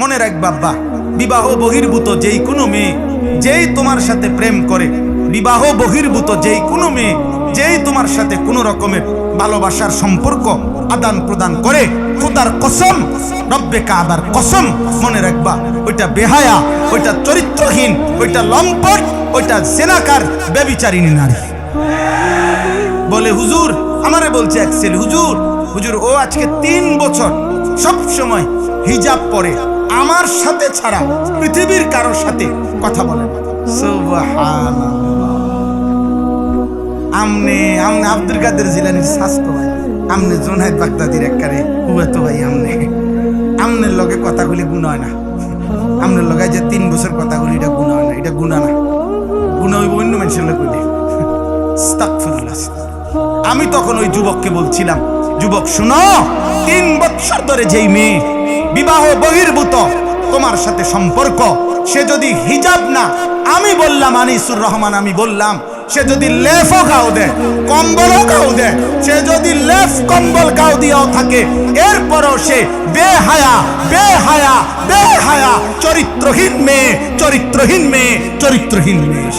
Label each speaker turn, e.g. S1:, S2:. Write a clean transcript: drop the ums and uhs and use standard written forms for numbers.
S1: মনে রাখ বাবা, বিবাহ বহির্ভূত যেই কোনো মেয়ে যেই তোমার সাথে প্রেম করে, বিবাহ বহির্ভূত যেই কোনো মেয়ে যেই তোমার সাথে কোনো রকমের ভালোবাসার সম্পর্ক আদান প্রদান করে, খোদার কসম, রব্বে কাবার কসম, মনে রাখবা ওইটা বেহায়া, ওইটা চরিত্রহীন, ওইটা লম্পট, ওইটা জেনাকার, ব্যভিচারিণী নারী। বলে হুজুর, আমারে বলছে এক ছেলে, হুজুর হুজুর ও আজকে 3 বছর সব সময় হিজাব পরে, আমার সাথে ছাড়া পৃথিবীর কারোর সাথে কথা বলে না। সুবহানাল্লাহ। আমনে আব্দুল কাদের জিলানীর শাস্তো ভাই, আমনে জুনায়েদ বাগদাদির একবারে হুয়াতো ভাই, আমনের লগে কথাগুলি গুণ হয় না। আমনের লগে যে 3 বছর কথাগুলি, এটা গুণ হয় না, এটা গুণা না, গুণা হইব অন্য মানুষের লোক হইলে। আস্তাগফিরুল্লাহ। আমি তখন ওই যুবককে বলছিলাম, যুবক শুনো, 3 বছর ধরে যেই মেয়ে বিবাহ বহির্ভূত তোমার সাথে সম্পর্ক, সে যদি হিজাব না, আমি বললাম আনিসুর রহমান, আমি বললাম সে যদি লেফও গাও দেয়, কম্বলও গাও দেয়, সে যদি লেফ কম্বল গাও দিয়েও থাকে, এরপরও সে বেহায়া বেহায়া বেহায়া, চরিত্রহীন মেয়ে, চরিত্রহীন মেয়ে, চরিত্রহীন মেয়ে।